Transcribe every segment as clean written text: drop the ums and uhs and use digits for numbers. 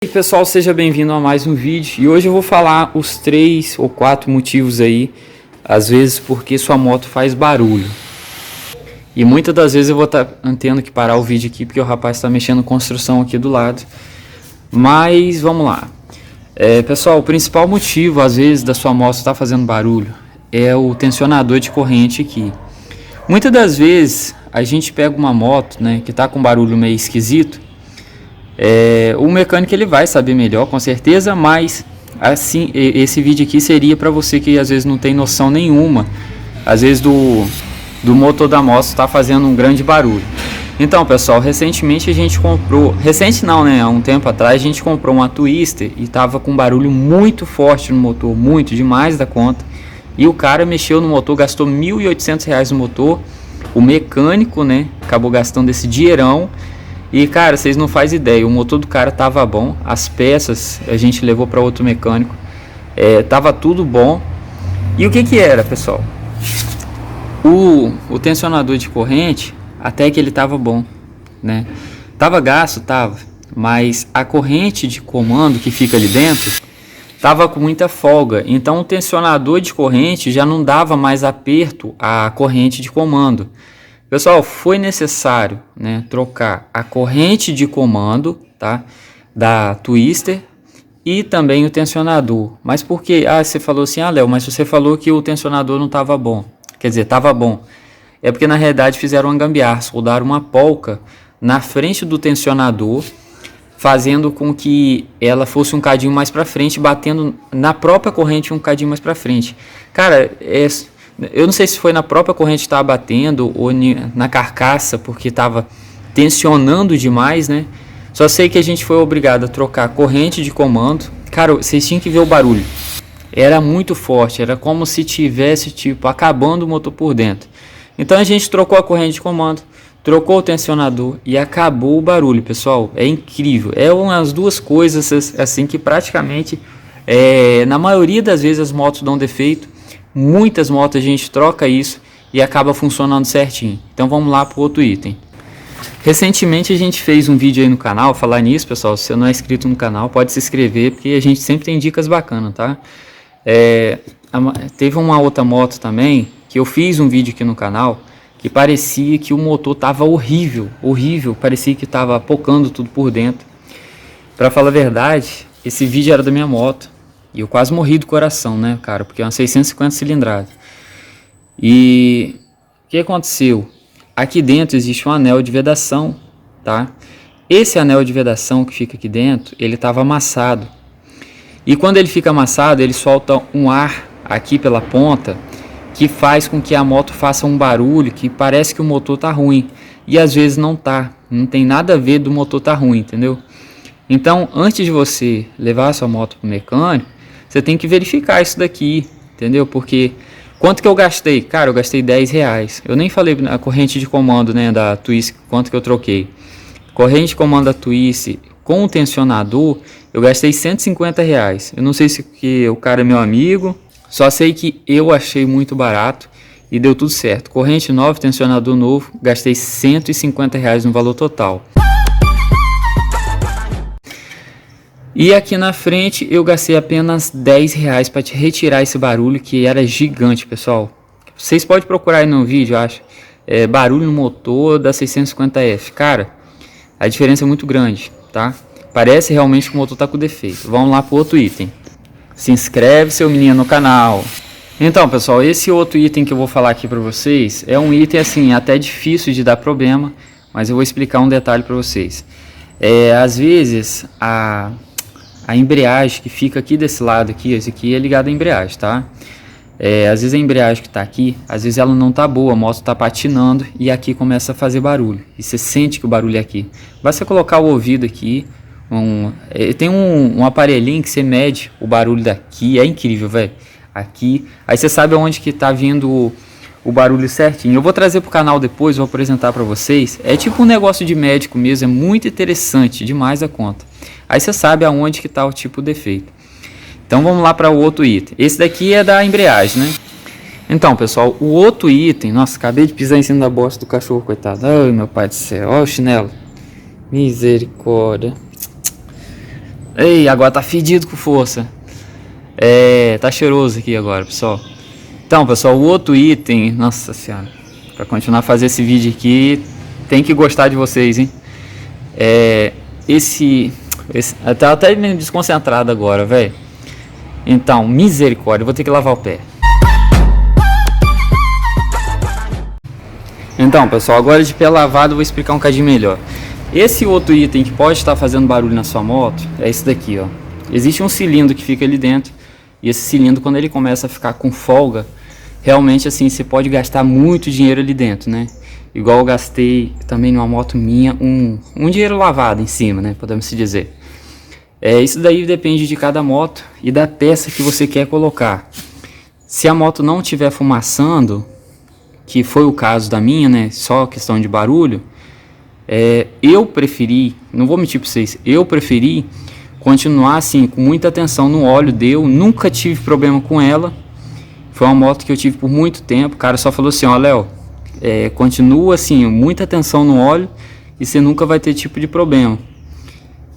E aí, pessoal, seja bem-vindo a mais um vídeo. E hoje eu vou falar os 3 ou 4 motivos aí, às vezes porque sua moto faz barulho. E muitas das vezes eu vou estar tendo que parar o vídeo aqui porque o rapaz está mexendo construção aqui do lado. Mas vamos lá. Pessoal, o principal motivo às vezes da sua moto estar fazendo barulho é o tensionador de corrente aqui. Muitas das vezes a gente pega uma moto, né, que está com barulho meio esquisito. O mecânico ele vai saber melhor, com certeza, mas assim, esse vídeo aqui seria para você que às vezes não tem noção nenhuma, às vezes do motor da moto está fazendo um grande barulho. Então, pessoal, recentemente a gente comprou, recente não, né, há um tempo atrás a gente comprou uma Twister e tava com barulho muito forte no motor, muito, demais da conta, e o cara mexeu no motor, gastou R$ 1.800 no motor, o mecânico, né, acabou gastando esse dinheirão. E cara, vocês não fazem ideia, o motor do cara tava bom, as peças a gente levou para outro mecânico, tava tudo bom. E o que era, pessoal? O tensionador de corrente, até que ele tava bom, né? Tava gasto, tava, mas a corrente de comando que fica ali dentro tava com muita folga, então o tensionador de corrente já não dava mais aperto à corrente de comando. Pessoal, foi necessário, né, trocar a corrente de comando, tá, da Twister e também o tensionador. Mas por quê? Você falou assim, Léo, mas você falou que o tensionador não estava bom. Quer dizer, estava bom. É porque na realidade fizeram uma gambiarra, soldaram uma polca na frente do tensionador, fazendo com que ela fosse um cadinho mais para frente, batendo na própria corrente um cadinho mais para frente. Cara, eu não sei se foi na própria corrente que estava batendo ou na carcaça, porque estava tensionando demais, né? Só sei que a gente foi obrigado a trocar a corrente de comando. Cara, vocês tinham que ver o barulho. Era muito forte, era como se tivesse tipo acabando o motor por dentro. Então a gente trocou a corrente de comando, trocou o tensionador e acabou o barulho, pessoal. É incrível. É umas duas coisas assim que praticamente na maioria das vezes as motos dão defeito. Muitas motos a gente troca isso e acaba funcionando certinho. Então vamos lá para o outro item. Recentemente a gente fez um vídeo aí no canal, falar nisso, pessoal, se você não é inscrito no canal, pode se inscrever, porque a gente sempre tem dicas bacanas, tá? Teve uma outra moto também, que eu fiz um vídeo aqui no canal, que parecia que o motor tava horrível, parecia que tava pocando tudo por dentro. Para falar a verdade, esse vídeo era da minha moto. E eu quase morri do coração, né, cara? Porque é uma 650 cilindrada. E o que aconteceu? Aqui dentro existe um anel de vedação, tá? Esse anel de vedação que fica aqui dentro, ele estava amassado. E quando ele fica amassado, ele solta um ar aqui pela ponta, que faz com que a moto faça um barulho que parece que o motor tá ruim. E às vezes não tá. Não tem nada a ver do motor tá ruim, entendeu? Então, antes de você levar a sua moto para o mecânico, você tem que verificar isso daqui, entendeu? Porque quanto que eu gastei? Cara, eu gastei R$10. Eu nem falei na corrente de comando, né, da Twister, quanto que eu troquei. Corrente de comando da Twister com o tensionador, eu gastei R$150. Eu não sei se que o cara é meu amigo, só sei que eu achei muito barato e deu tudo certo. Corrente nova, tensionador novo, gastei R$150 no valor total. E aqui na frente eu gastei apenas R$10 para te retirar esse barulho que era gigante, pessoal. Vocês podem procurar aí no vídeo, acho. Barulho no motor da 650F. Cara, a diferença é muito grande, tá? Parece realmente que o motor tá com defeito. Vamos lá para o outro item. Se inscreve, seu menino, no canal. Então, pessoal, esse outro item que eu vou falar aqui para vocês é um item assim, até difícil de dar problema, mas eu vou explicar um detalhe para vocês. Às vezes a embreagem que fica aqui desse lado aqui, esse aqui é ligado à embreagem, tá? Às vezes a embreagem que tá aqui, às vezes ela não tá boa, a moto tá patinando e aqui começa a fazer barulho. E você sente que o barulho é aqui. Basta colocar o ouvido aqui, tem um aparelhinho que você mede o barulho daqui, é incrível, velho. Aqui, aí você sabe aonde que tá vindo o barulho certinho. Eu vou trazer pro canal depois, vou apresentar para vocês. É tipo um negócio de médico mesmo, é muito interessante, demais a conta. Aí você sabe aonde que está o tipo de defeito. Então vamos lá para o outro item. Esse daqui é da embreagem, né? Então, pessoal, o outro item... Nossa, acabei de pisar em cima da bosta do cachorro, coitado. Ai, meu pai do céu. Olha o chinelo. Misericórdia. Ei, agora tá fedido com força. Tá cheiroso aqui agora, pessoal. Então, pessoal, o outro item, nossa senhora, para continuar a fazer esse vídeo aqui, tem que gostar de vocês, hein? Até meio desconcentrado agora, velho. Então, misericórdia, eu vou ter que lavar o pé. Então, pessoal, agora de pé lavado eu vou explicar um cadinho melhor. Esse outro item que pode estar fazendo barulho na sua moto é esse daqui, ó. Existe um cilindro que fica ali dentro, e esse cilindro, quando ele começa a ficar com folga, realmente assim, você pode gastar muito dinheiro ali dentro, né? Igual eu gastei também numa moto minha, um dinheiro lavado em cima, né? Podemos se dizer. Isso daí depende de cada moto e da peça que você quer colocar. Se a moto não estiver fumaçando, que foi o caso da minha, né? Só questão de barulho, eu preferi, não vou mentir para vocês, eu preferi continuar assim, com muita atenção no óleo. Nunca tive problema com ela. Foi uma moto que eu tive por muito tempo. O cara só falou assim, ó, Léo, continua assim, muita atenção no óleo e você nunca vai ter tipo de problema.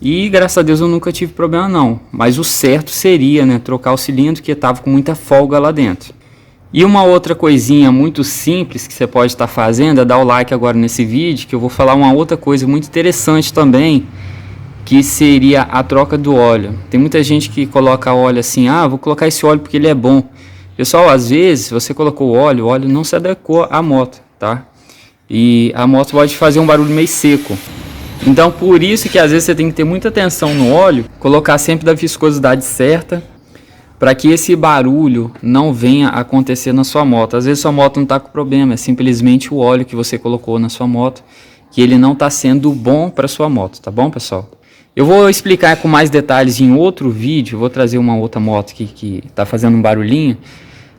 E graças a Deus eu nunca tive problema não. Mas o certo seria, né, trocar o cilindro, que estava com muita folga lá dentro. E uma outra coisinha muito simples que você pode estar fazendo é dar o like agora nesse vídeo, que eu vou falar uma outra coisa muito interessante também, que seria a troca do óleo. Tem muita gente que coloca óleo assim, vou colocar esse óleo porque ele é bom. Pessoal, às vezes você colocou o óleo não se adequou à moto, tá? E a moto pode fazer um barulho meio seco. Então por isso que às vezes você tem que ter muita atenção no óleo, colocar sempre da viscosidade certa, para que esse barulho não venha a acontecer na sua moto. Às vezes sua moto não está com problema, é simplesmente o óleo que você colocou na sua moto, que ele não está sendo bom para sua moto, tá bom, pessoal? Eu vou explicar com mais detalhes em outro vídeo. Eu vou trazer uma outra moto que está fazendo um barulhinho,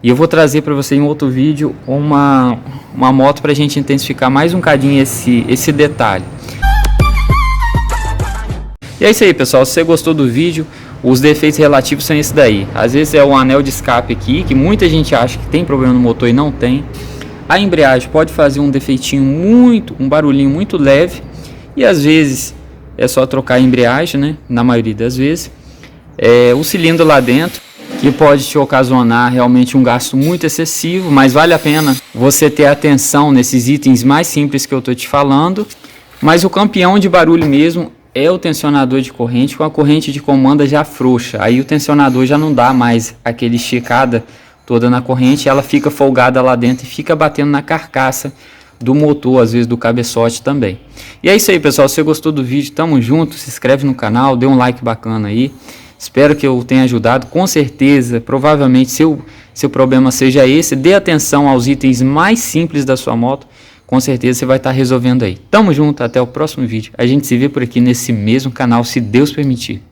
e eu vou trazer para você em outro vídeo uma moto para a gente intensificar mais um cadinho esse detalhe. E é isso aí, pessoal. Se você gostou do vídeo, os defeitos relativos são esse daí. Às vezes é o anel de escape aqui, que muita gente acha que tem problema no motor e não tem. A embreagem pode fazer um defeitinho um barulhinho muito leve, e às vezes é só trocar a embreagem, né? Na maioria das vezes. O cilindro lá dentro, que pode te ocasionar realmente um gasto muito excessivo, mas vale a pena você ter atenção nesses itens mais simples que eu tô te falando. Mas o campeão de barulho mesmo é o tensionador de corrente, com a corrente de comanda já frouxa. Aí o tensionador já não dá mais aquele esticada toda na corrente, ela fica folgada lá dentro e fica batendo na carcaça do motor, às vezes do cabeçote também. E é isso aí, pessoal. Se você gostou do vídeo, tamo junto, se inscreve no canal, dê um like bacana aí. Espero que eu tenha ajudado. Com certeza, provavelmente, seu problema seja esse, dê atenção aos itens mais simples da sua moto. Com certeza você vai estar resolvendo aí. Tamo junto, até o próximo vídeo. A gente se vê por aqui nesse mesmo canal, se Deus permitir.